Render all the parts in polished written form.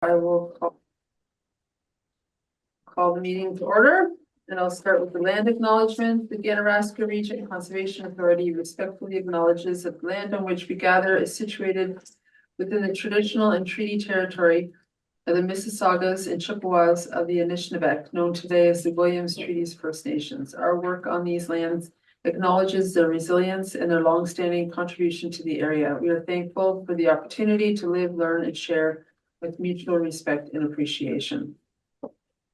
I will call the meeting to order, and I'll start with the land acknowledgement. The Ganaraska Region Conservation Authority respectfully acknowledges that the land on which we gather is situated within the traditional and treaty territory of the Mississaugas and Chippewas of the Anishinaabe, known today as the Williams Treaties First Nations. Our work on these lands acknowledges their resilience and their longstanding contribution to the area. We are thankful for the opportunity to live, learn, and share with mutual respect and appreciation.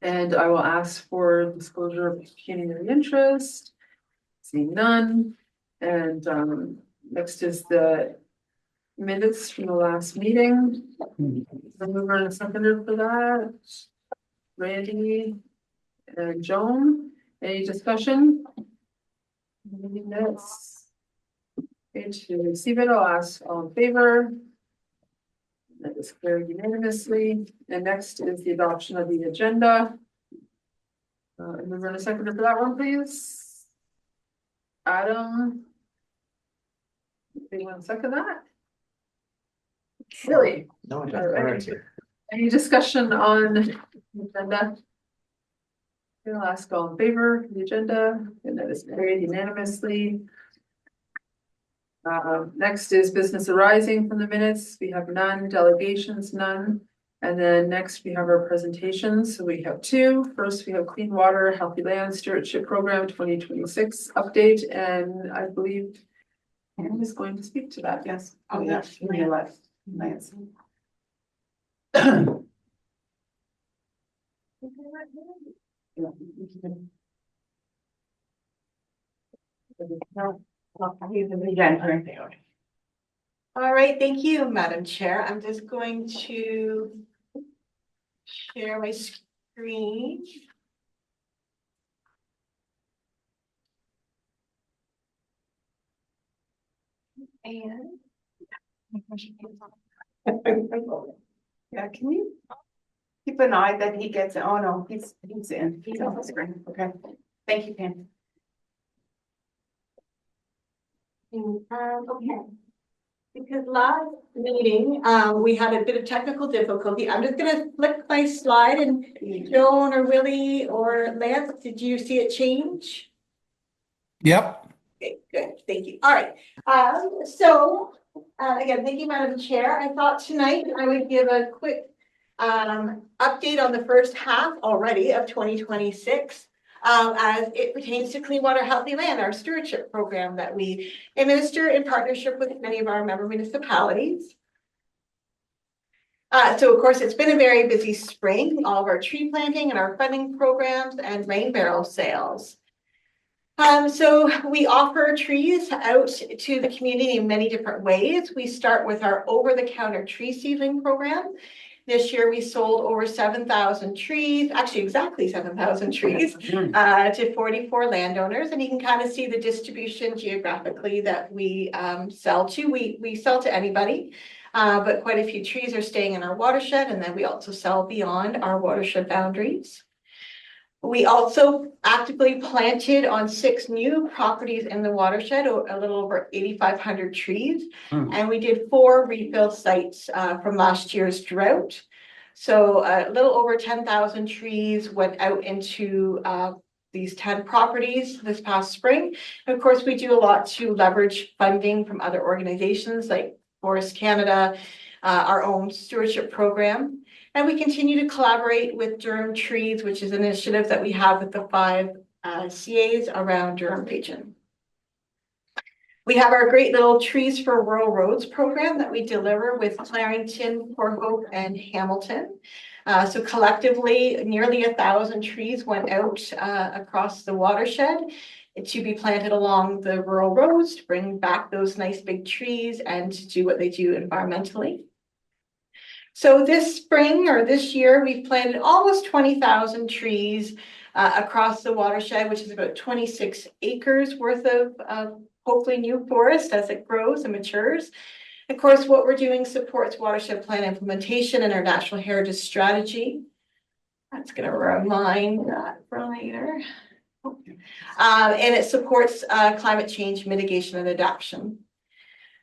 And I will ask for disclosure of pecuniary interest. Seeing none. And next is the minutes from the last meeting. The mover and a seconder for that. Randy and Joan. Any discussion? Minutes. Okay, to receive it, I'll ask all in favor. That is carried unanimously. And next is the adoption of the agenda. And we're going to second for that one, please. Adam. Do you want to second that? Really? No, I don't. Right. Any discussion on the agenda? I'll ask all in favor of the agenda, and that is carried unanimously. Next is business arising from the minutes. We have none, delegations, none. And then next we have our presentations. So we have two. First, we have Clean Water, Healthy Land Stewardship Program 2026 update. And I believe Anne is going to speak to that. Yes. Oh, yes. Lance. All right, thank you, Madam Chair. I'm just going to share my screen. And yeah, can you keep an eye that he gets it? Oh no, he's in. He's on the screen. Okay. Thank you, Pam. Okay. Because last meeting, we had a bit of technical difficulty. I'm just gonna flick my slide, and Joan or Willie or Lance, did you see it change? Yep. Okay, good, thank you. All right, again, thank you, Madam Chair. I thought tonight I would give a quick update on the first half already of 2026. As it pertains to Clean Water, Healthy Land, our stewardship program that we administer in partnership with many of our member municipalities. So of course, it's been a very busy spring, all of our tree planting and our funding programs and rain barrel sales. So we offer trees out to the community in many different ways. We start with our over-the-counter tree seedling program. This year we sold over 7,000 trees, actually exactly 7,000 trees to 44 landowners. And you can kind of see the distribution geographically that we sell to. We sell to anybody, but quite a few trees are staying in our watershed, and then we also sell beyond our watershed boundaries. We also actively planted on 6 new properties in the watershed, a little over 8,500 trees. And we did 4 refill sites from last year's drought. So a little over 10,000 trees went out into these 10 properties this past spring. And of course, we do a lot to leverage funding from other organizations like Forest Canada, our own stewardship program. And we continue to collaborate with Durham Trees, which is an initiative that we have with the 5 CAs around Durham region. We have our great little Trees for Rural Roads program that we deliver with Clarington, Port Hope, and Hamilton. So collectively, nearly 1,000 trees went out across the watershed to be planted along the rural roads to bring back those nice big trees and to do what they do environmentally. So this spring or this year, we've planted almost 20,000 trees across the watershed, which is about 26 acres worth of hopefully new forest as it grows and matures. Of course, what we're doing supports watershed plan implementation and our natural heritage strategy. That's going to remind that for later. And it supports climate change mitigation and adaptation.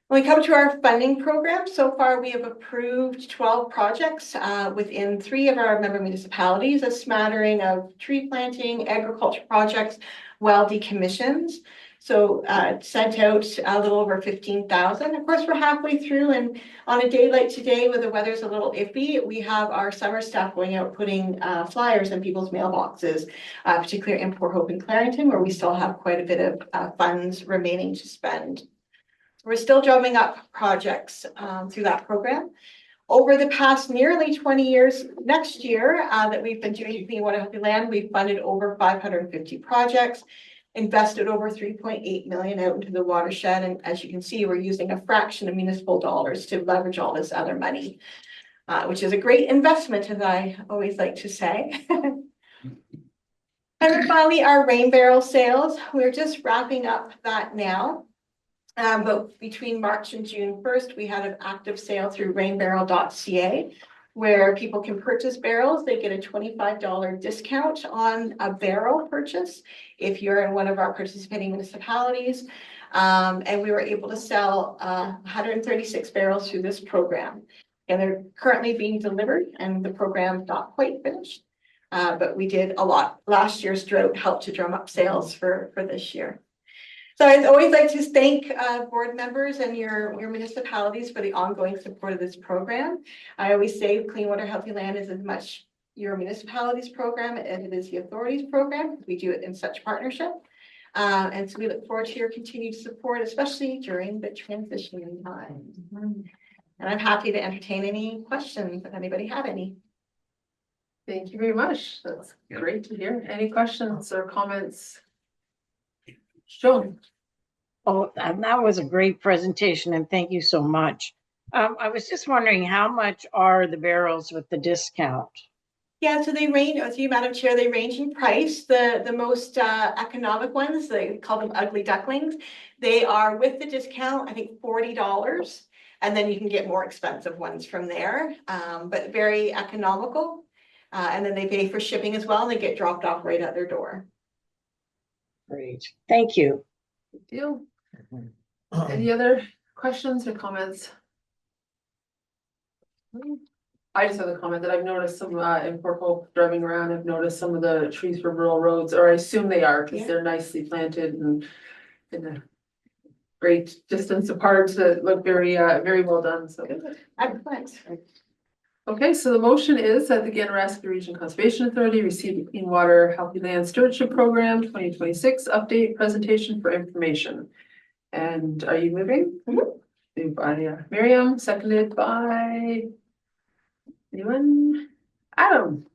When we come to our funding program, so far we have approved 12 projects within 3 of our member municipalities, a smattering of tree planting, agriculture projects, well decommissions. So sent out a little over 15,000. Of course, we're halfway through, and on a day like today where the weather's a little iffy, we have our summer staff going out putting flyers in people's mailboxes, particularly in Port Hope and Clarington, where we still have quite a bit of funds remaining to spend. We're still drumming up projects through that program. Over the past nearly 20 years, next year that we've been doing Clean Water Healthy Land, we've funded over 550 projects, invested over 3.8 million out into the watershed. And as you can see, we're using a fraction of municipal dollars to leverage all this other money, which is a great investment, as I always like to say. And then finally, our rain barrel sales. We're just wrapping up that now. But between March and June 1st, we had an active sale through rainbarrel.ca where people can purchase barrels. They get a $25 discount on a barrel purchase if you're in one of our participating municipalities. And we were able to sell 136 barrels through this program. And they're currently being delivered, and the program's not quite finished. But we did a lot. Last year's drought helped to drum up sales for this year. So I'd always like to thank board members and your municipalities for the ongoing support of this program. I always say Clean Water Healthy Land is as much your municipality's program as it is the authority's program, because we do it in such partnership. And so we look forward to your continued support, especially during the transition time. And I'm happy to entertain any questions if anybody had any. Thank you very much. That's great to hear. Any questions or comments? Joan. Oh, and that was a great presentation, and thank you so much. I was just wondering, how much are the barrels with the discount? Yeah, so they range, as you, Madam Chair, they range in price. The most economic ones, they call them ugly ducklings. They are with the discount, I think $40. And then you can get more expensive ones from there, but very economical. And then they pay for shipping as well, and they get dropped off right at their door. Great, thank you. Good deal. Any other questions or comments? I just have a comment that I've noticed some in Port Hope driving around. I've noticed some of the trees for rural roads, or I assume they are, because they're nicely planted and in a great distance apart. That look very very well done. So Excellent. okay, so the motion is that the Ganaraska Region Conservation Authority receive the Clean Water Healthy Land Stewardship Program 2026 update presentation for information. And are you moving? Moved by Miriam, seconded by anyone? Adam.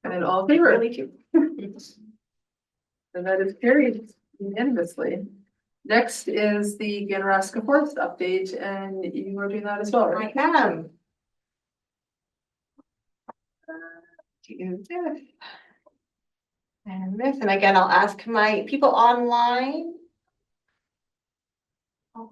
And then all in favor. Really too. And that is carried unanimously. Next is the Ganaraska Forest update, and you are doing that as well, right? I am. And this, and again, I'll ask my people online. Oh.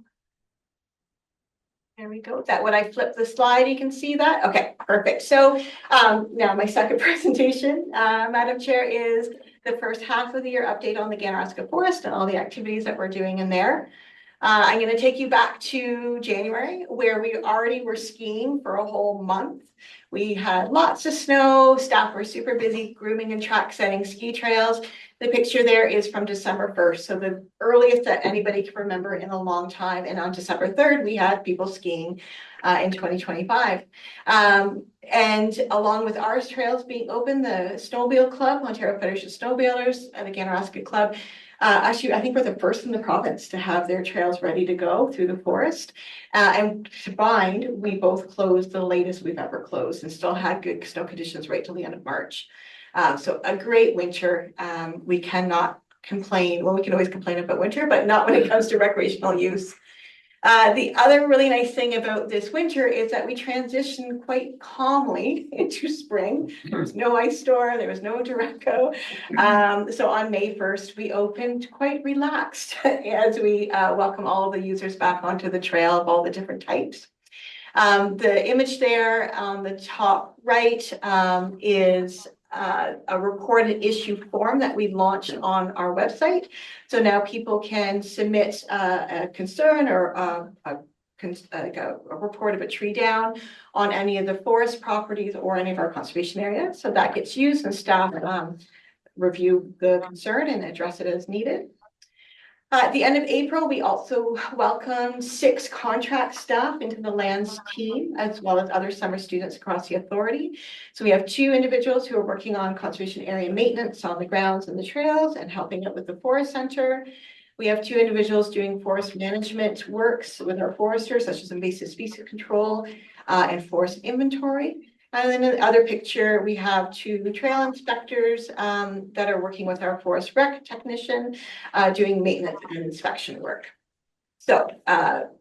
There we go. Is that when I flip the slide, you can see that? Okay, perfect. So now my second presentation, Madam Chair, is the first half of the year update on the Ganaraska Forest and all the activities that we're doing in there. I'm going to take you back to January, where we already were skiing for a whole month. We had lots of snow, staff were super busy grooming and track setting ski trails. The picture there is from December 1st, so the earliest that anybody can remember in a long time. And on December 3rd, we had people skiing in 2025. And along with our trails being open, the Snowmobile Club, Ontario Federation of Snowmobilers, and the Ganaraska Club, actually, I think we're the first in the province to have their trails ready to go through the forest. And combined, we both closed the latest we've ever closed and still had good snow conditions right till the end of March. So a great winter. We cannot complain. Well, we can always complain about winter, but not when it comes to recreational use. The other really nice thing about this winter is that we transitioned quite calmly into spring. There was no ice storm, there was no Durango. So on May 1st, we opened quite relaxed as we welcome all of the users back onto the trail of all the different types. The image there on the top right is a recorded issue form that we launched on our website. So now people can submit a concern or a a report of a tree down on any of the forest properties or any of our conservation areas. So that gets used and staff review the concern and address it as needed. At the end of April, we also welcomed 6 contract staff into the lands team, as well as other summer students across the authority. So we have 2 individuals who are working on conservation area maintenance on the grounds and the trails and helping out with the forest center. We have 2 individuals doing forest management works with our foresters, such as invasive species control and forest inventory. And then in the other picture, we have 2 trail inspectors that are working with our forest rec technician doing maintenance and inspection work. So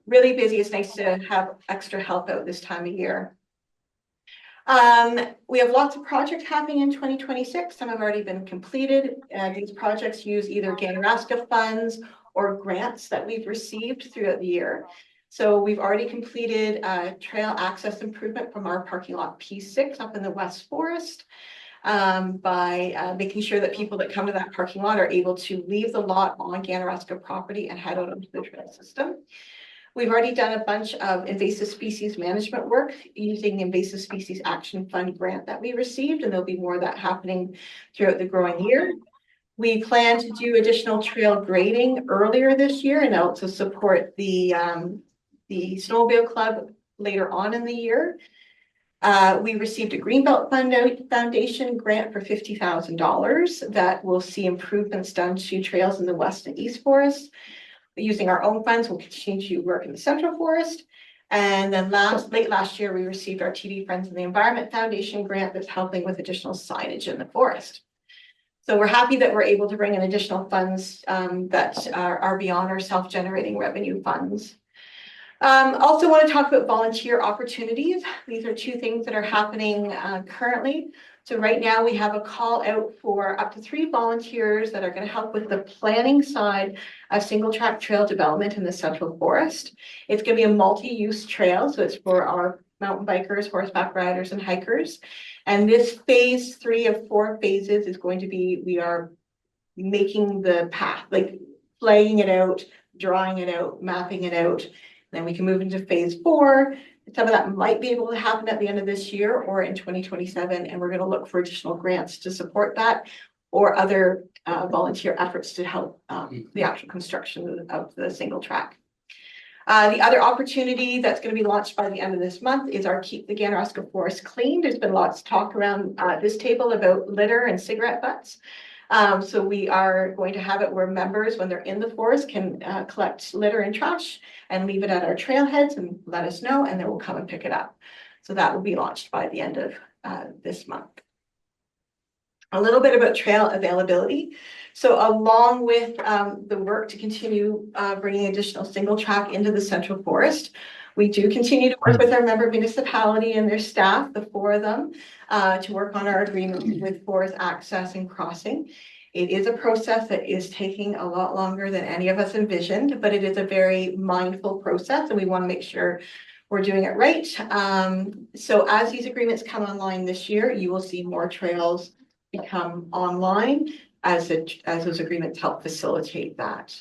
really busy. It's nice to have extra help out this time of year. We have lots of projects happening in 2026. Some have already been completed. These projects use either Ganaraska funds or grants that we've received throughout the year. So we've already completed trail access improvement from our parking lot P6 up in the West Forest by making sure that people that come to that parking lot are able to leave the lot on Ganaraska property and head out onto the trail system. We've already done a bunch of invasive species management work using the Invasive Species Action Fund grant that we received, and there'll be more of that happening throughout the growing year. We plan to do additional trail grading earlier this year and also support the Snowmobile Club later on in the year. We received a Greenbelt Foundation grant for $50,000 that will see improvements done to trails in the West and East Forest. Using our own funds, we'll continue to work in the Central Forest. And then late last year, we received our TD Friends of the Environment Foundation grant that's helping with additional signage in the forest. So we're happy that we're able to bring in additional funds that are beyond our self-generating revenue funds. Also want to talk about volunteer opportunities. These are 2 things that are happening currently. So right now we have a call out for up to 3 volunteers that are going to help with the planning side of single track trail development in the Central Forest. It's going to be a multi-use trail. So it's for our mountain bikers, horseback riders, and hikers. And this phase 3 of 4 phases is going to be, we are making the path, like laying it out, drawing it out, mapping it out. Then we can move into phase 4. Some of that might be able to happen at the end of this year or in 2027. And we're going to look for additional grants to support that or other volunteer efforts to help the actual construction of the single track. The other opportunity that's going to be launched by the end of this month is our Keep the Ganaraska Forest Clean. There's been lots of talk around this table about litter and cigarette butts. So we are going to have it where members, when they're in the forest, can collect litter and trash and leave it at our trailheads and let us know, and then we'll come and pick it up. So that will be launched by the end of this month. A little bit about trail availability. So along with the work to continue bringing additional single track into the Central Forest, we do continue to work with our member municipality and their staff, the 4 of them, to work on our agreement with forest access and crossing. It is a process that is taking a lot longer than any of us envisioned, but it is a very mindful process, and we want to make sure we're doing it right. So as these agreements come online this year, you will see more trails become online as those agreements help facilitate that.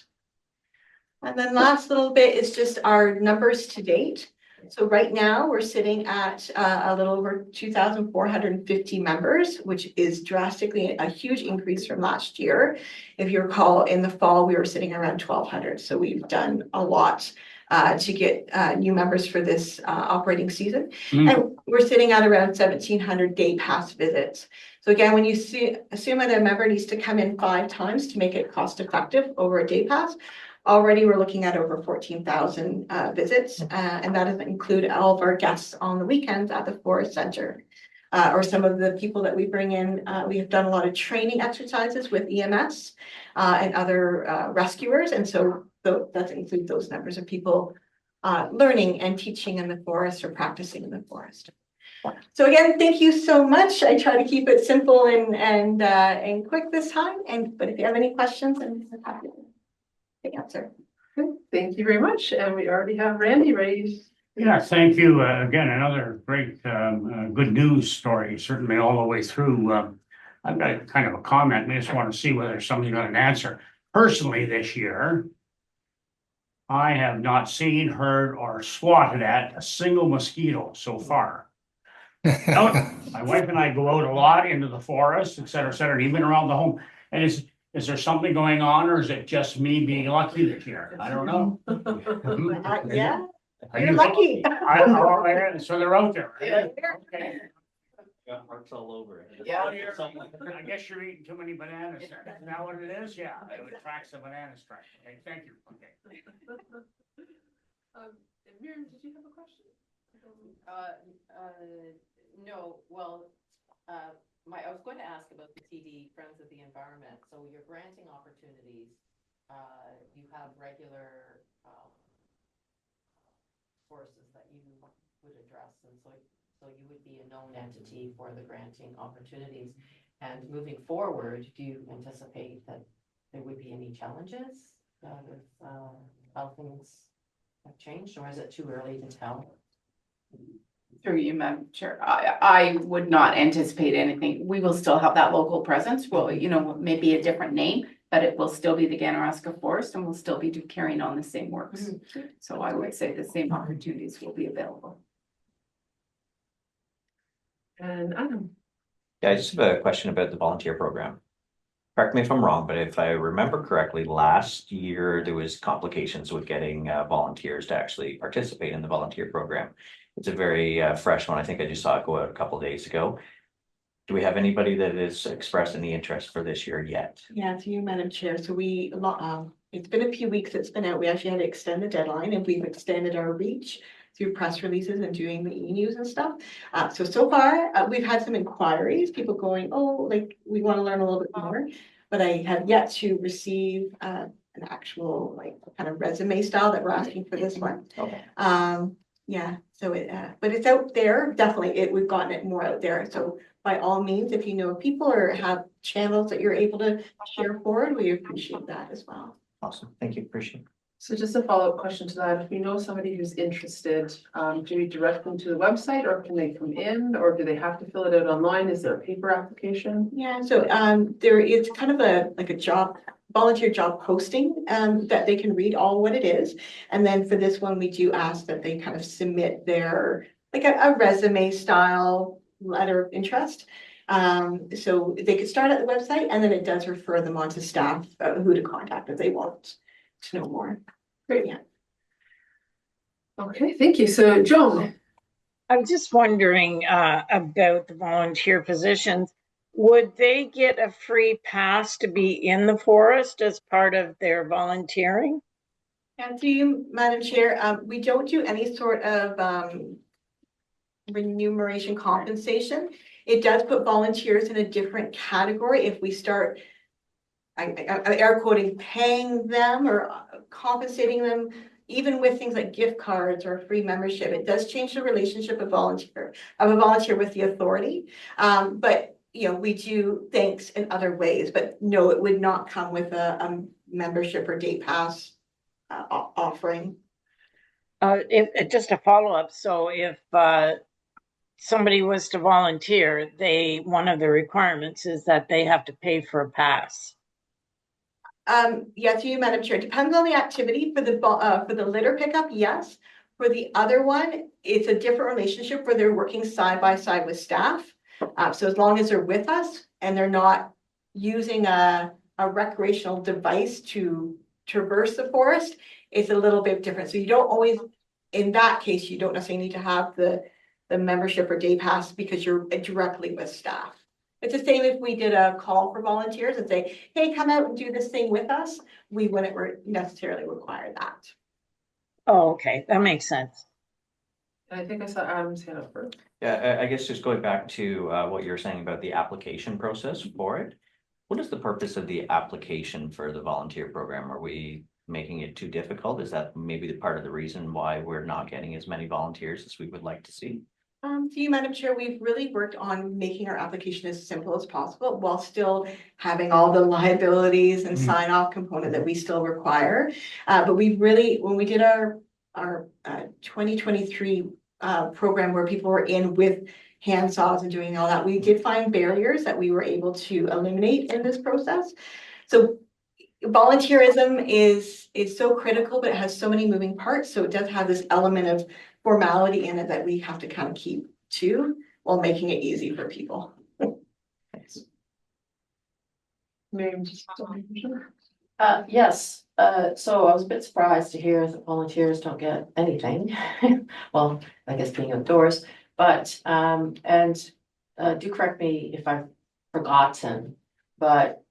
And then last little bit is just our numbers to date. So right now we're sitting at a little over 2,450 members, which is drastically a huge increase from last year. If you recall, in the fall, we were sitting around 1,200. So we've done a lot to get new members for this operating season. And we're sitting at around 1,700 day pass visits. So again, when you assume that a member needs to come in 5 times to make it cost effective over a day pass, already we're looking at over 14,000 visits, and that doesn't include all of our guests on the weekends at the Forest Center. Or some of the people that we bring in, we have done a lot of training exercises with EMS and other rescuers, and so that includes those numbers of people learning and teaching in the forest or practicing in the forest. So again, thank you so much. I try to keep it simple and quick this time, but if you have any questions, I'm happy to answer. Thank you very much. And we already have Randy ready. Yeah, thank you. Again, another great, good news story, certainly all the way through. I've got kind of a comment. I just want to see whether somebody got an answer. Personally, this year, I have not seen, heard, or swatted at a single mosquito so far. My wife and I go out a lot into the forest, et cetera, and even around the home. And is there something going on, or is it just me being lucky this year? I don't know. Yeah, Are you're you lucky. Oh, yeah, so they're out there. Yeah. Okay. Got marks all over it. Yeah. I guess you're eating too many bananas. Is that what it is? Yeah, it attracts the banana strike. Okay, thank you. Okay. Miriam, did you have a question? No, well, I was going to ask about the TD Friends of the Environment. So your granting opportunities, you have regular sources that you would address, and so you would be a known entity for the granting opportunities. And moving forward, do you anticipate that there would be any challenges with how things have changed, or is it too early to tell? Through you, Madam Chair, I would not anticipate anything. We will still have that local presence. Well, maybe a different name, but it will still be the Ganaraska Forest, and we'll still be carrying on the same works. So I would say the same opportunities will be available. And Adam. Yeah, I just have a question about the volunteer program. Correct me if I'm wrong, but if I remember correctly, last year there was complications with getting volunteers to actually participate in the volunteer program. It's a very fresh one. I think I just saw it go out a couple of days ago. Do we have anybody that has expressed any interest for this year yet? Yeah, to you, Madam Chair. So it's been a few weeks it's been out. We actually had to extend the deadline, and we've extended our reach through press releases and doing the e-news and stuff. So far, we've had some inquiries, people going, oh, like, we want to learn a little bit more, but I have yet to receive an actual, like, kind of resume style that we're asking for this one. Okay. Yeah, so but it's out there, definitely, we've gotten it more out there. So by all means, if you know people or have channels that you're able to share forward, we appreciate that as well. Awesome. Thank you. Appreciate it. So just a follow-up question to that, if we know somebody who's interested, do we direct them to the website, or can they come in, or do they have to fill it out online? Is there a paper application? Yeah, so there is kind of a volunteer job posting that they can read all what it is. And then for this one, we do ask that they kind of submit their, like a resume style letter of interest. So they could start at the website, and then it does refer them on to staff who to contact if they want to know more. Great, yeah. Okay, thank you. So Joan. I'm just wondering about the volunteer positions. Would they get a free pass to be in the forest as part of their volunteering? And to you, Madam Chair, we don't do any sort of remuneration compensation. It does put volunteers in a different category if we start I'm air quoting, paying them or compensating them, even with things like gift cards or free membership. It does change the relationship of a volunteer with the authority. But we do thanks in other ways, but no, it would not come with a membership or day pass offering. Just a follow-up. So if somebody was to volunteer, one of the requirements is that they have to pay for a pass. Yeah, to you, Madam Chair. Depends on the activity. For the litter pickup, yes. For the other one, it's a different relationship where they're working side by side with staff. So as long as they're with us and they're not using a recreational device to traverse the forest, it's a little bit different. So you don't always, in that case, you don't necessarily need to have the membership or day pass because you're directly with staff. It's the same if we did a call for volunteers and say, hey, come out and do this thing with us. We wouldn't necessarily require that. Oh, okay. That makes sense. And I think I saw Adam's hand up first. Yeah, I guess just going back to what you were saying about the application process for it. What is the purpose of the application for the volunteer program? Are we making it too difficult? Is that maybe the part of the reason why we're not getting as many volunteers as we would like to see? To you, Madam Chair, we've really worked on making our application as simple as possible while still having all the liabilities and sign off component that we still require. But we really, when we did our 2023 program where people were in with handsaws and doing all that, we did find barriers that we were able to eliminate in this process. So volunteerism is so critical, but it has so many moving parts, so it does have this element of formality in it that we have to kind of keep to while making it easy for people. Maybe. Yes, so I was a bit surprised to hear that volunteers don't get anything. Well, I guess being outdoors, but, do correct me if I've forgotten, but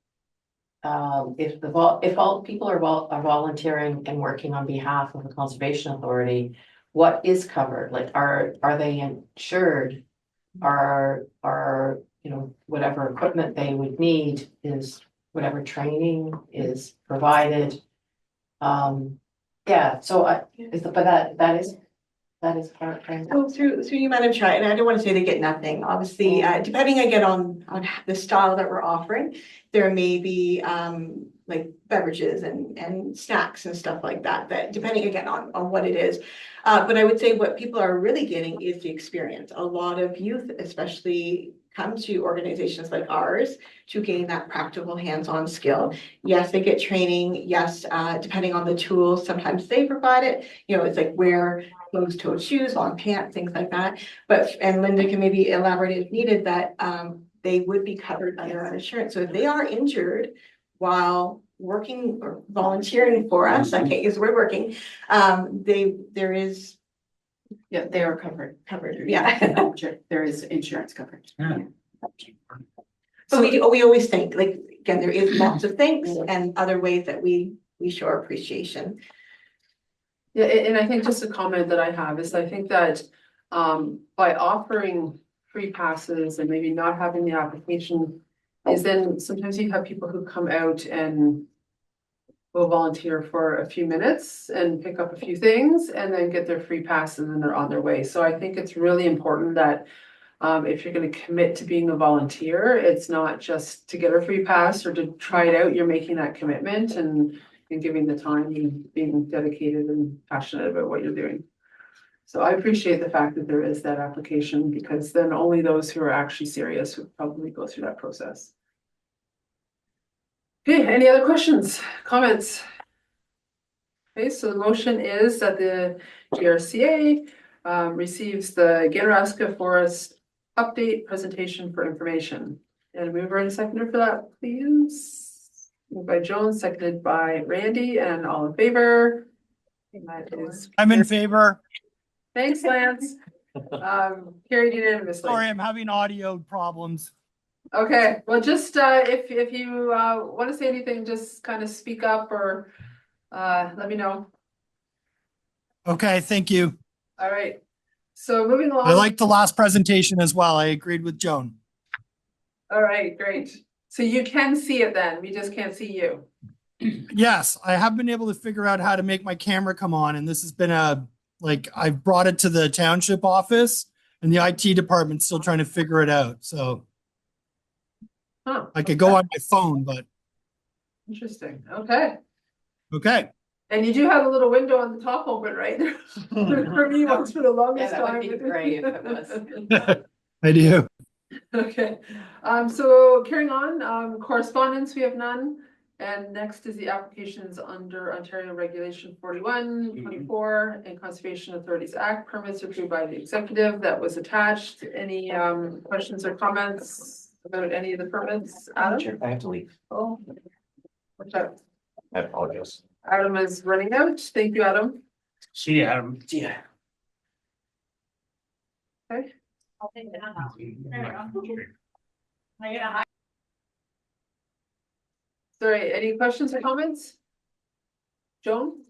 if all people are are volunteering and working on behalf of the Conservation Authority, what is covered? Like, are they insured? Are, you know, whatever equipment they would need is, whatever training is provided? Yeah, so but that is part. So through you, Madam Chair, and I don't want to say they get nothing, obviously, depending again on the style that we're offering, there may be like beverages and snacks and stuff like that, that depending again on what it is. But I would say what people are really getting is the experience. A lot of youth, especially, come to organizations like ours to gain that practical hands-on skill. Yes, they get training. Yes, depending on the tools, sometimes they provide it. You know, it's like wear closed-toed shoes, long pants, things like that. But, and Linda can maybe elaborate if needed, that they would be covered by their own insurance. So if they are injured while working or volunteering for us, I can't use the word working, there is Yeah, they are covered. covered, yeah. There is insurance coverage. Yeah. But we always think, like, again, there is lots of things and other ways that we show our appreciation. Yeah, and I think just a comment that I have is I think that by offering free passes and maybe not having the application is then sometimes you have people who come out and will volunteer for a few minutes and pick up a few things and then get their free pass and then they're on their way. So I think it's really important that if you're going to commit to being a volunteer, it's not just to get a free pass or to try it out. You're making that commitment and giving the time and being dedicated and passionate about what you're doing. So I appreciate the fact that there is that application, because then only those who are actually serious would probably go through that process. Okay, any other questions, comments? Okay, so the motion is that the GRCA receives the Ganaraska Forest update presentation for information. And a mover and seconder for that, please. Moved by Jones, seconded by Randy, and all in favor. That is. I'm in favor. Thanks, Lance. Carried unanimously. Sorry, I'm having audio problems. Okay, well, just if you want to say anything, just kind of speak up or let me know. Okay, thank you. All right. So moving along. I liked the last presentation as well. I agreed with Joan. All right, great. So you can see it then. We just can't see you. Yes, I have been able to figure out how to make my camera come on, and this has been I've brought it to the township office and the IT department's still trying to figure it out. So I could go on my phone, but Interesting. Okay. okay. And you do have a little window on the top open, right? For me, once for the longest Yeah, that time. would be great if it was. I do. Okay, so carrying on, correspondence, we have none. And next is the applications under Ontario Regulation 41-24 and Conservation Authorities Act, permits approved by the executive that was attached. Any questions or comments about any of the permits? Adam? Sure, I have to leave. Oh, watch out. I apologize. Adam is running out. Thank you, Adam. See you, Adam. Yeah. Okay. I'll take that out. Sorry, any questions or comments? Joan?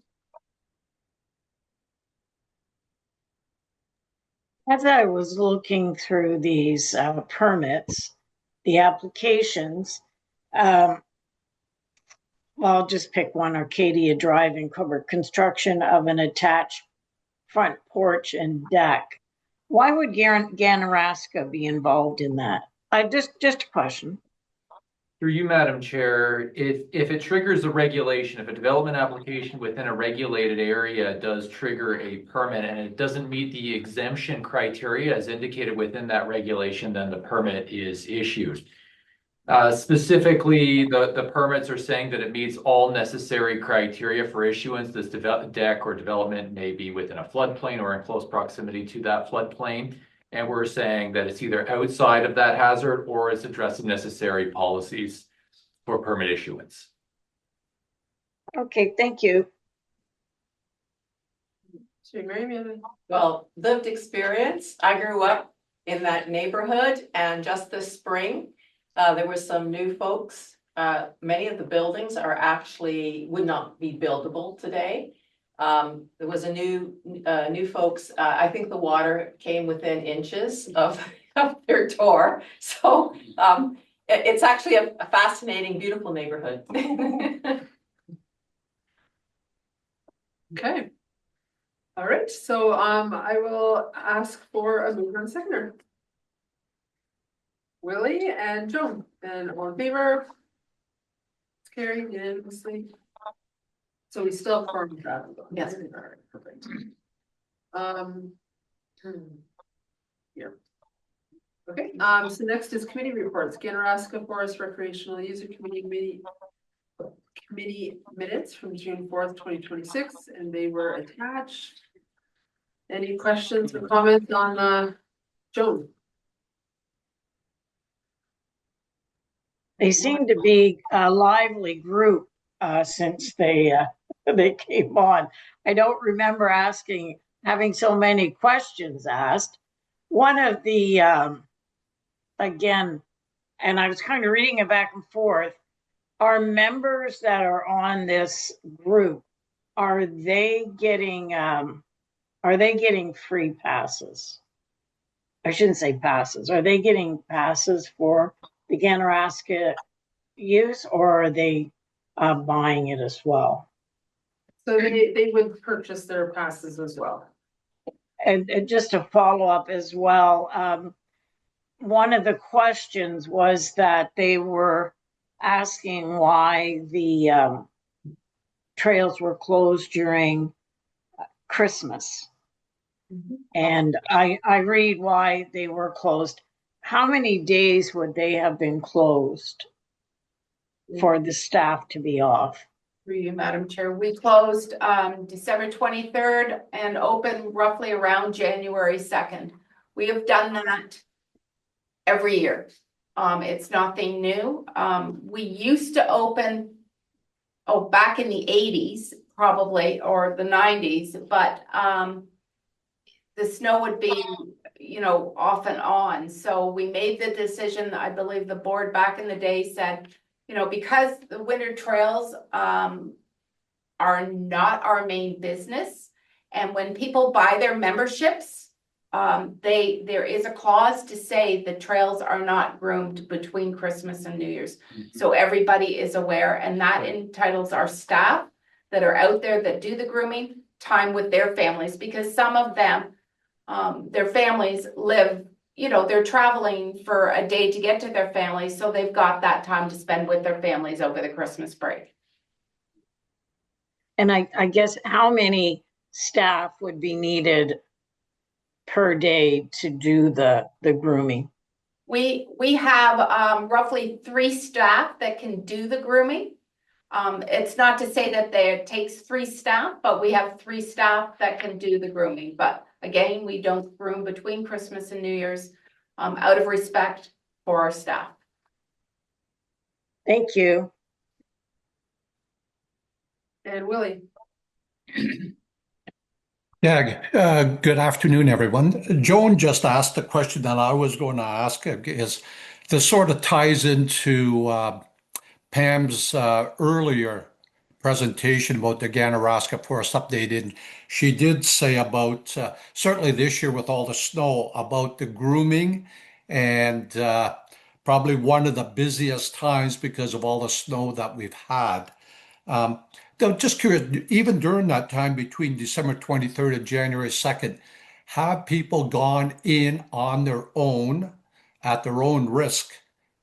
As I was looking through these permits, the applications, well, I'll just pick one, Arcadia Drive and cover construction of an attached front porch and deck. Why would Ganaraska be involved in that? Just a question. Through you, Madam Chair, if it triggers a regulation, if a development application within a regulated area does trigger a permit and it doesn't meet the exemption criteria as indicated within that regulation, then the permit is issued. Specifically, the permits are saying that it meets all necessary criteria for issuance. This deck or development may be within a floodplain or in close proximity to that floodplain. And we're saying that it's either outside of that hazard or it's addressing necessary policies for permit issuance. Okay, thank you. So Mary, Well, lived experience, I grew up in that neighborhood and just this spring, there were some new folks. Many of the buildings are actually, would not be buildable today. There was a new folks, I think the water came within inches of their door. So, it's actually a fascinating, beautiful neighborhood. okay. All right, so I will ask for a mover and seconder. Willie and Joan, and all in favor? It's carried unanimously. So we still have farm travel. Yes. All right, perfect. Here. Okay, so next is committee reports, Ganaraska Forest Recreational User Committee minutes from June 4th, 2026, and they were attached. Any questions or comments on Joan? They seem to be a lively group since they came on. I don't remember having so many questions asked. One of the again, and I was kind of reading it back and forth. Are members that are on this group, are they getting free passes? I shouldn't say passes. Are they getting passes for the Ganaraska use, or are they buying it as well? So they would purchase their passes as well. And just to follow up as well, one of the questions was that they were asking why the trails were closed during Christmas. And I read why they were closed. How many days would they have been closed for the staff to be off? For you, Madam Chair, we closed December 23rd and opened roughly around January 2nd. We have done that every year. It's nothing new. We used to open, back in the 80s, probably, or the 90s, but the snow would be, off and on. So we made the decision, I believe the board back in the day said, because the winter trails are not our main business. And when people buy their memberships, there is a clause to say the trails are not groomed between Christmas and New Year's. So everybody is aware, and that entitles our staff that are out there that do the grooming time with their families, because some of them, their families live, they're traveling for a day to get to their families. So they've got that time to spend with their families over the Christmas break. And I guess how many staff would be needed per day to do the grooming? We have roughly 3 staff that can do the grooming. It's not to say that it takes 3 staff, but we have 3 staff that can do the grooming. But again, we don't groom between Christmas and New Year's out of respect for our staff. Thank you. And Willie. Yeah, good afternoon, everyone. Joan just asked the question that I was going to ask. Is this sort of ties into Pam's earlier presentation about the Ganaraska Forest update. And she did say about, certainly this year with all the snow, about the grooming and probably one of the busiest times because of all the snow that we've had. I'm just curious, even during that time between December 23rd and January 2nd, have people gone in on their own at their own risk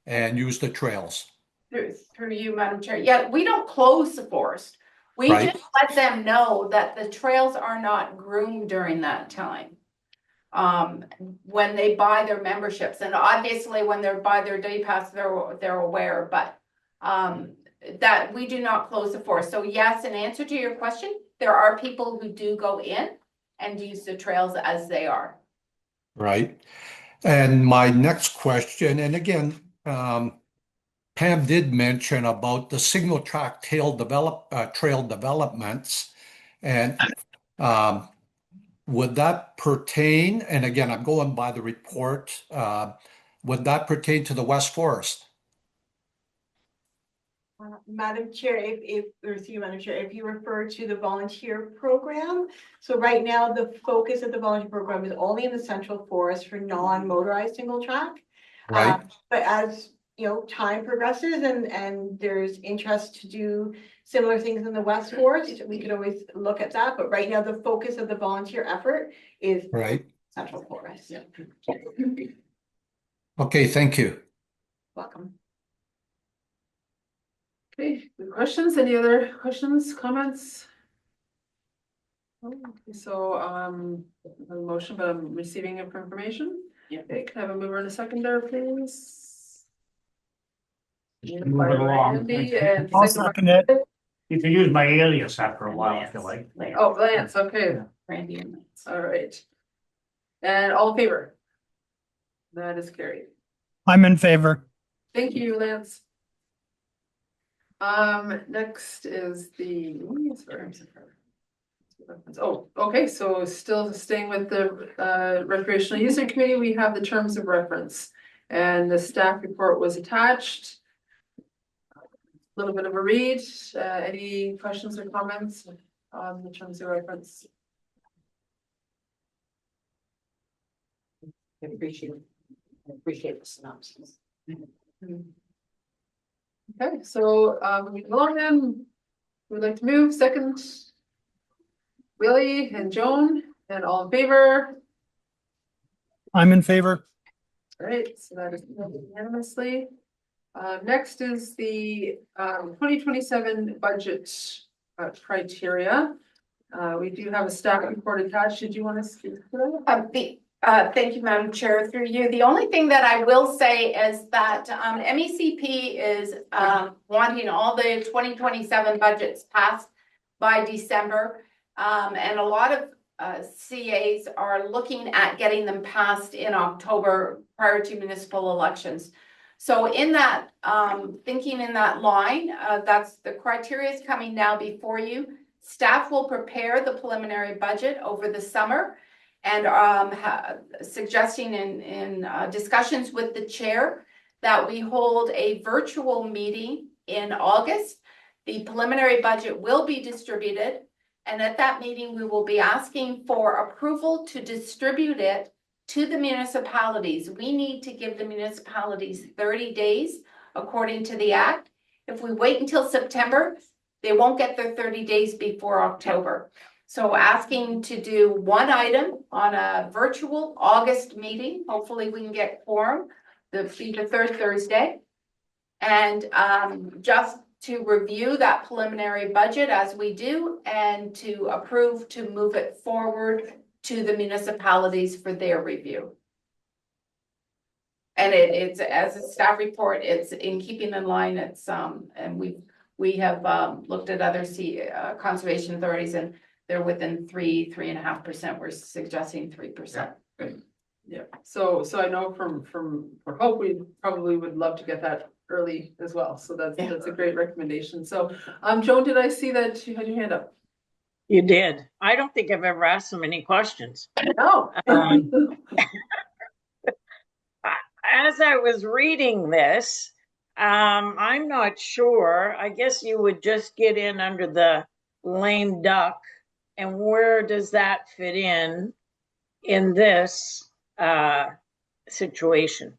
and used the trails? Through you, Madam Chair. Yeah, we don't close the forest. We Right. just let them know that the trails are not groomed during that time. when they buy their memberships. And obviously, when they buy their day pass, they're aware, but that we do not close the forest. So yes, in answer to your question, there are people who do go in and use the trails as they are. Right. And my next question, and again, Pam did mention about the single track trail developments, and would that pertain? And again, I'm going by the report. Would that pertain to the West Forest? Madam Chair, or through you, Madam Chair, if you refer to the volunteer program, so right now the focus of the volunteer program is only in the Central Forest for non-motorized single track. Right. But as you know, time progresses and there's interest to do similar things in the West Forest, we could always look at that. But right now, the focus of the volunteer effort is Right. Central Forest. Yeah. Okay, thank you. Welcome. Okay, good questions? Any other questions, comments? So, a motion, but I'm receiving it for information. Yeah. Okay, can I have a mover and a seconder, please? Move it along. Randy, and I'll second by- second it. You can use my alias after a while, if you like. Oh, Lance, okay, Randy and Lance. all right. And all in favor? That is carried. I'm in favor. Thank you, Lance. Next is the, sorry. Oh, okay, so still staying with the recreational user committee, we have the terms of reference. And the staff report was attached. A little bit of a read, any questions or comments on the terms of reference? I appreciate the synopsis. Okay, so moving along then, we'd like to move second. Willie and Joan, and all in favor? I'm in favor. All right, so that is unanimously. Next is the 2027 budget criteria. We do have a staff report attached. Did you want to speak to that? Thank you, Madam Chair, through you. The only thing that I will say is that MECP is wanting all the 2027 budgets passed by December. And a lot of CAs are looking at getting them passed in October prior to municipal elections. So in that, thinking in that line, that's the criteria is coming now before you. Staff will prepare the preliminary budget over the summer and suggesting in discussions with the chair that we hold a virtual meeting in August. The preliminary budget will be distributed. And at that meeting, we will be asking for approval to distribute it to the municipalities. We need to give the municipalities 30 days according to the act. If we wait until September, they won't get their 30 days before October. So asking to do one item on a virtual August meeting. Hopefully we can get quorum the third Thursday. And just to review that preliminary budget as we do and to approve to move it forward to the municipalities for their review. And it's as a staff report, it's in keeping in line. It's and we have looked at other conservation authorities and they're within 3.5%. We're suggesting 3%. Yeah, so I know from Hope, we probably would love to get that early as well. So that's a great recommendation. So Joan, did I see that you had your hand up? You did. I don't think I've ever asked so many questions. No. As I was reading this, I'm not sure. I guess you would just get in under the lame duck. And where does that fit in this situation?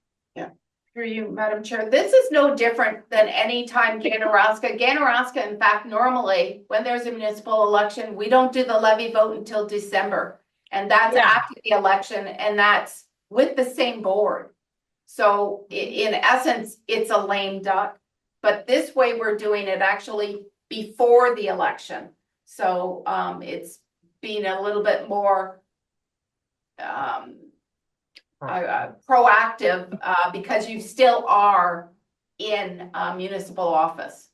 Through you, Madam Chair, this is no different than any time Ganaraska, in fact, normally when there's a municipal election, we don't do the levy vote until December. And that's after the election and that's with the same board. So in essence, it's a lame duck, but this way we're doing it actually before the election. So it's being a little bit more proactive, because you still are in a municipal office.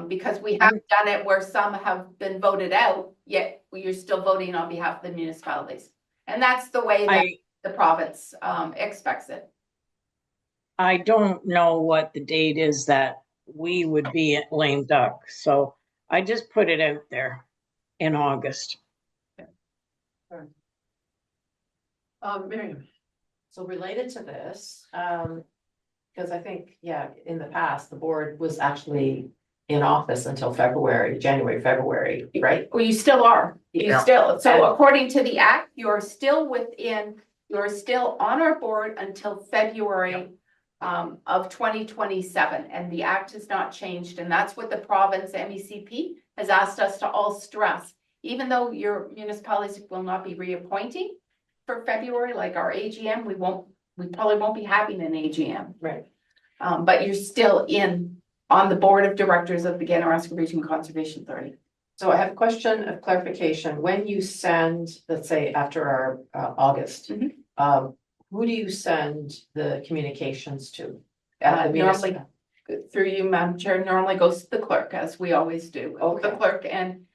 Because we have done it where some have been voted out, yet you're still voting on behalf of the municipalities. And that's the way that the province expects it. I don't know what the date is that we would be at lame duck, so I just put it out there in August. Miriam. So related to this, because I think, yeah, in the past, the board was actually in office until January, February, right? Well, you still are. You Yeah. still, so according to the act, you're still on our board until February of 2027, and the act has not changed, and that's what the province MECP has asked us to all stress. Even though your municipalities will not be reappointing for February, like our AGM, we probably won't be having an AGM. Right. But you're still on the board of directors of the Ganaraska Region Conservation Authority. So I have a question of clarification. When you send, let's say after our August, who do you send the communications to? At the Normally, municipal- through you, Madam Chair, normally goes to the clerk, as we always do. The Okay. clerk and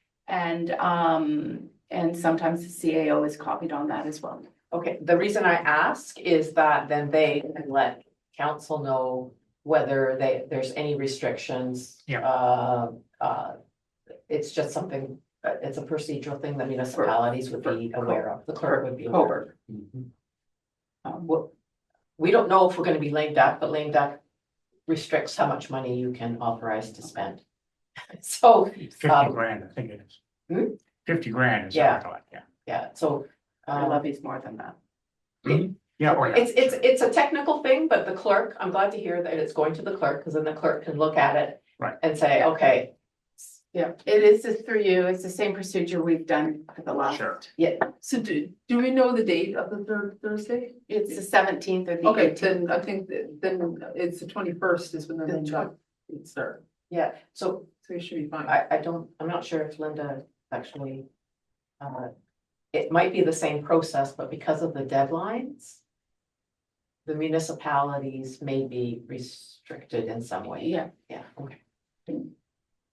sometimes the CAO is copied on that as well. Okay, the reason I ask is that then they can let council know whether there's any restrictions. Yeah. It's just something, it's a procedural thing that municipalities would be aware of, the clerk would be aware. Coburg. We don't know if we're gonna be lame duck, but lame duck restricts how much money you can authorize to spend. So, 50 grand, I think it is. Hmm? 50 grand is Yeah. something like that. yeah, so. Our levy's more than that. Yeah, or yeah. It's a technical thing, but the clerk, I'm glad to hear that it's going to the clerk, because then the clerk can look at it. Right. And say, okay, Yeah, it is through you. It's the same procedure we've done for the last. Sure. yeah, So do we know the date of the third Thursday? It's the 17th or the Okay, 18th. then I think then it's the 21st is when the lame duck would start, yeah, so so we should be fine. I'm not sure if Linda actually. It might be the same process, but because of the deadlines. The municipalities may be restricted in some way. Yeah, Yeah, okay.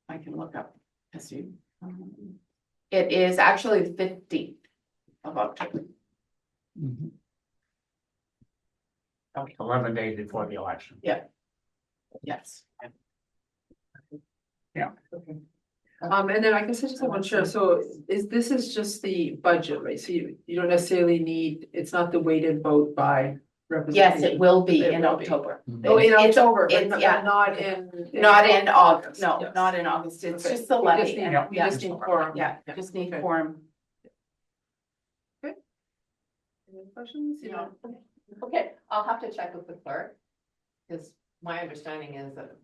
I can look up. It is actually the 15th of October. 11 days before the election. Yes. And then I guess I just have one share, so this is just the budget, right? So you don't necessarily need, it's not the weighted vote by representation. Yes, it will be It in will be. October. Oh, in It's- October, but it's- yeah. not in. Not in August, no, Yes. not in August. It's Okay. just the We levy. just need- Yeah. We just need quorum. Yeah, just need quorum. Any questions? You know? Okay, I'll have to check with the clerk. Because my understanding is that.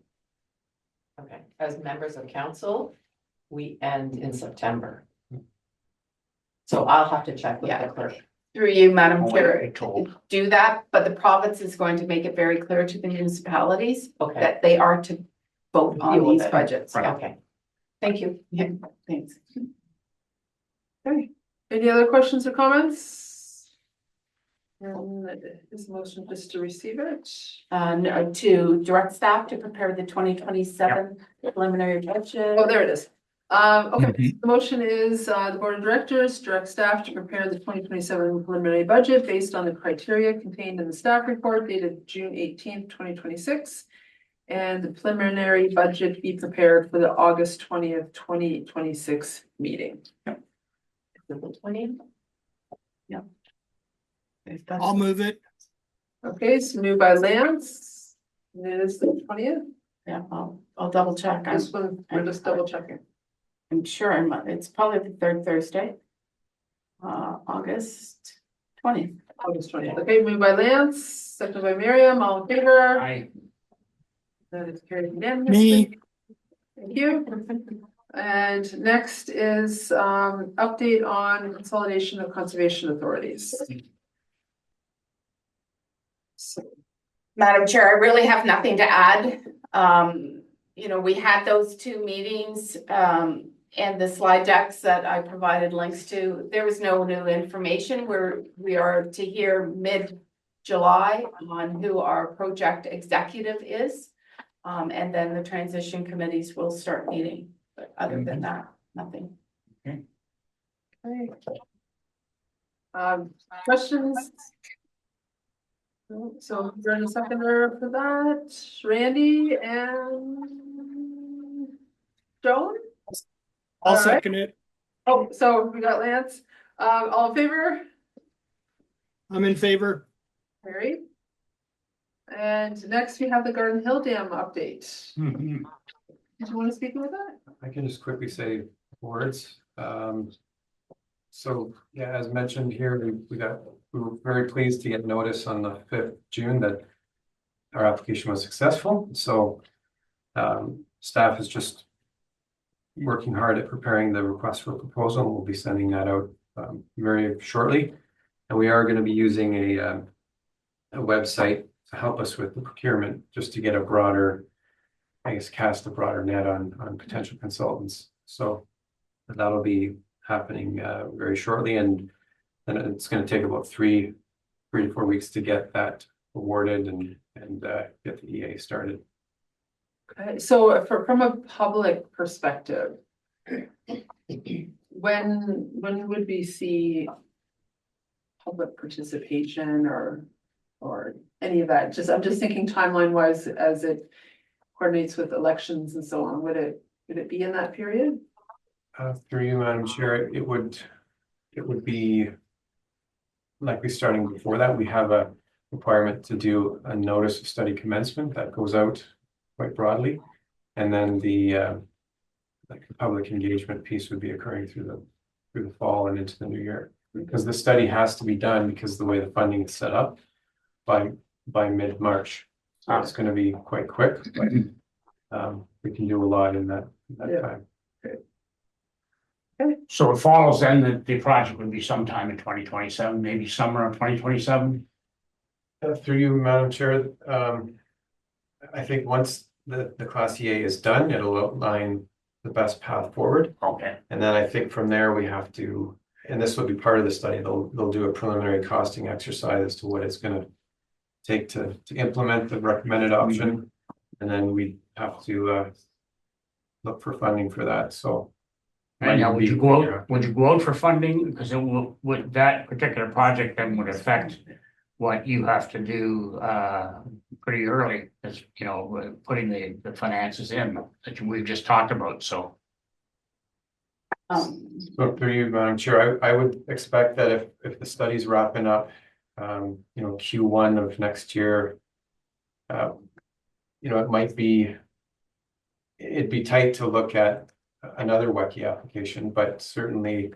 Okay, as members of council, we end in September. So I'll have to check with the clerk. Through you, Madam Only Chair, they told. do that, but the province is going to make it very clear to the municipalities Okay, that they are to vote on Deal with these it. budgets. Right. okay. Thank you. Yeah, thanks. Okay, any other questions or comments? And is motion just to receive it? No, to direct staff to prepare the 2027 preliminary budget. Oh, there it is. Okay, Mhm. the motion is, the board of directors direct staff to prepare the 2027 preliminary budget based on the criteria contained in the staff report dated June 18th, 2026. And the preliminary budget be prepared for the August 20th, 2026 meeting. I'll move it. Okay, so moved by Lance. And it is the 20th. Yeah, I'll double check. This one, we're just double checking. I'm sure it's probably the third Thursday. August 20th. August 20th. Okay, moved by Lance, seconded by Miriam, all in favor? I, That is carried unanimously. Me, Thank you. And next is update on consolidation of conservation authorities. So, Madam Chair, I really have nothing to add. We had those two meetings and the slide decks that I provided links to, there was no new information. We are to hear mid-July on who our project executive is. And then the transition committees will start meeting, but other than that, nothing. Okay. Questions? No, so we're in a seconder for that, Randy and Joan? I'll All right. second it. Oh, so we got Lance, all in favor? I'm in favor. Carried. And next we have the Garden Hill Dam update. Mhm. Did you want to speak with that? I can just quickly say words. So, yeah, as mentioned here, we were very pleased to get notice on the 5th of June that our application was successful. So staff is just working hard at preparing the request for proposal. We'll be sending that out very shortly. And we are going to be using a website to help us with the procurement, just to get a broader, I guess, cast a broader net on potential consultants. So that'll be happening very shortly, and then it's going to take about 3 to 4 weeks to get that awarded and get the EA started. Okay, so from a public perspective, when would we see public participation or any of that? I'm just thinking timeline wise as it coordinates with elections and so on. Would it be in that period? Through you, Madam Chair, it would be likely starting before that. We have a requirement to do a notice of study commencement that goes out quite broadly, and then the public engagement piece would be occurring through the fall and into the new year, because the study has to be done because the way the funding is set up by mid-March. So it's going to be quite quick, but we can do a lot in that time. So it follows then that the project would be sometime in 2027, maybe summer of 2027. Through you, Madam Chair, I think once the Class EA is done, it'll outline the best path forward. Okay. And then I think from there we have to, and this will be part of the study, they'll do a preliminary costing exercise as to what it's going to take to implement the recommended option. And then we have to look for funding for that. So. And now, would you go out for funding? Because it will, with that particular project then would affect what you have to do pretty early, as you know, putting the finances in that we've just talked about. So So through you, Madam Chair, I would expect that if the study's wrapping up, Q1 of next year, it'd be tight to look at another WECI application, but certainly,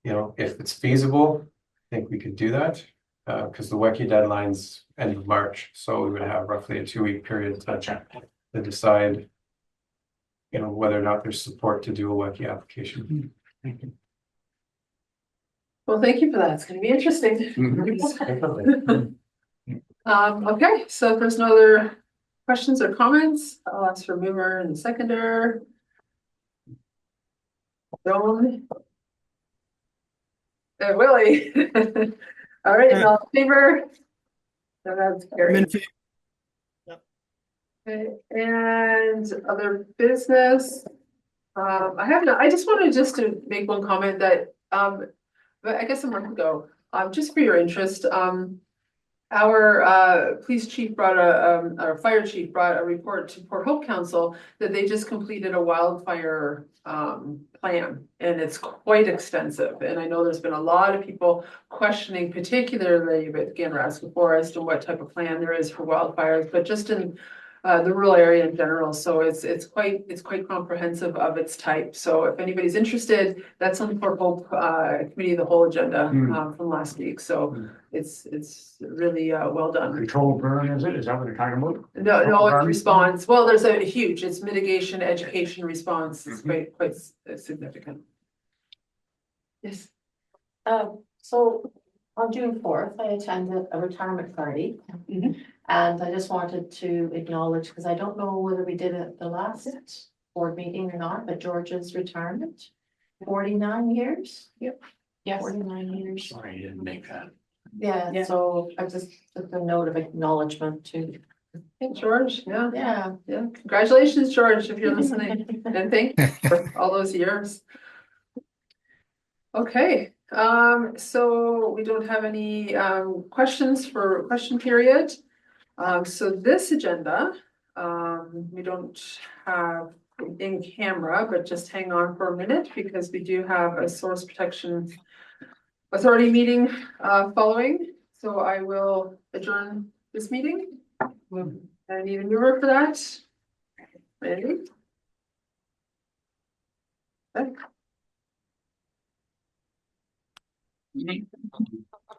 if it's feasible, I think we could do that, because the WECI deadline's end of March, so we would have roughly a 2-week period to decide, whether or not there's support to do a WECI application. Well, thank you for that. It's going to be interesting. Okay, so if there's no other questions or comments, I'll ask for mover and seconder. Joan. Willie. All right, all in favor? So that's I'm carried. in favor. Okay, and other business. I just wanted to make one comment that, but I guess a month ago, just for your interest, our police chief our fire chief brought a report to Port Hope Council that they just completed a wildfire plan, and it's quite extensive. And I know there's been a lot of people questioning, particularly with Ganaraska Forest, and what type of plan there is for wildfires, but just in the rural area in general. So it's quite comprehensive of its type. So if anybody's interested, that's on the Port Hope Committee of the Whole agenda from last week. So it's really well done. control burn, is it? Is that what you're talking about? No, it's response. Well, there's it's mitigation, education, response. It's quite significant. Yes. So on June 4th, I attended a retirement party. And I just wanted to acknowledge, because I don't know whether we did it the last board meeting or not, but George's retirement, 49 years. Yep. Yes. 49 years. Sorry, you didn't make that. Yeah, so I just took a note of acknowledgement too. Hey, George, yeah, Yeah. yeah. Congratulations, George, if you're listening. And thank you for all those years. Okay, so we don't have any questions for question period. So this agenda, we don't have in camera, but just hang on for a minute because we do have a Source Protection Authority meeting following. So I will adjourn this meeting. I need a mover for that. Ready? Okay.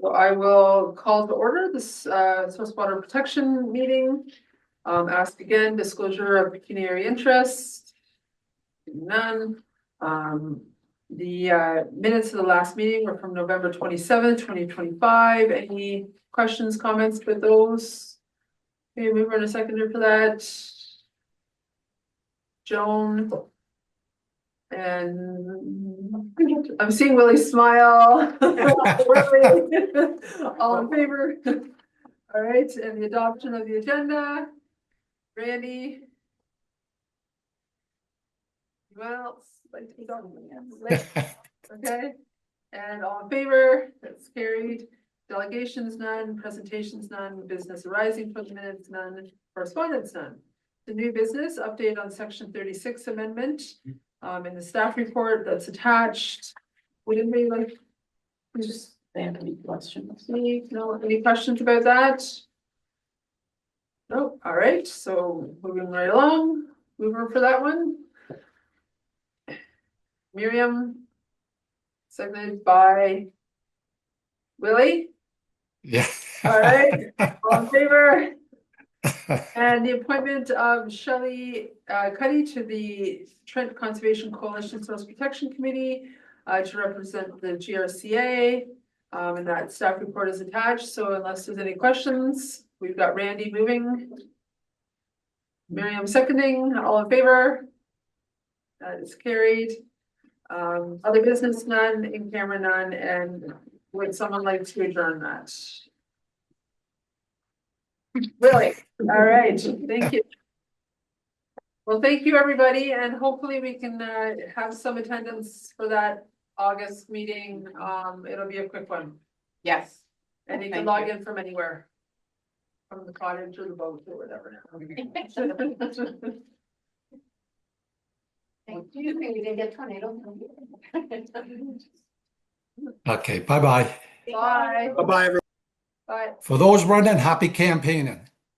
So I will call to order this source water protection meeting. Ask again, disclosure of pecuniary interest. None. The minutes of the last meeting were from November 27th, 2025. Any questions, comments with those? Okay, mover and a seconder for that. Joan. And I'm seeing Willie smile. All in favor? All right, and the adoption of the agenda. Randy? Anyone else like to be done? Okay, and all in favor? That's carried. Delegations none, presentations none, business arising from the minutes none, correspondence none. The new business update on section 36 amendment. In the staff report that's attached. Would anybody like? Just Have any questions? no, any questions about that? No, all right, so moving right along, mover for that one. Miriam. Seconded by Willie. Yeah. All right, all in favor? And the appointment of Shelley Cuddy to the Trent Conservation Coalition Source Protection Committee to represent the GRCA. And that staff report is attached, so unless there's any questions, we've got Randy moving. Miriam seconding, all in favor? That is carried. Other business none, in camera none, and would someone like to adjourn that? Really? All right, thank you. Well, thank you, everybody, and hopefully we can have some attendance for that August meeting. It'll be a quick one. Yes. And you can Thank log you. in from anywhere. From the cottage or the boat or whatever. Thank you. We didn't get tornado. Okay, bye-bye. Bye. Bye-bye, everyone. Bye. For those running, happy campaigning.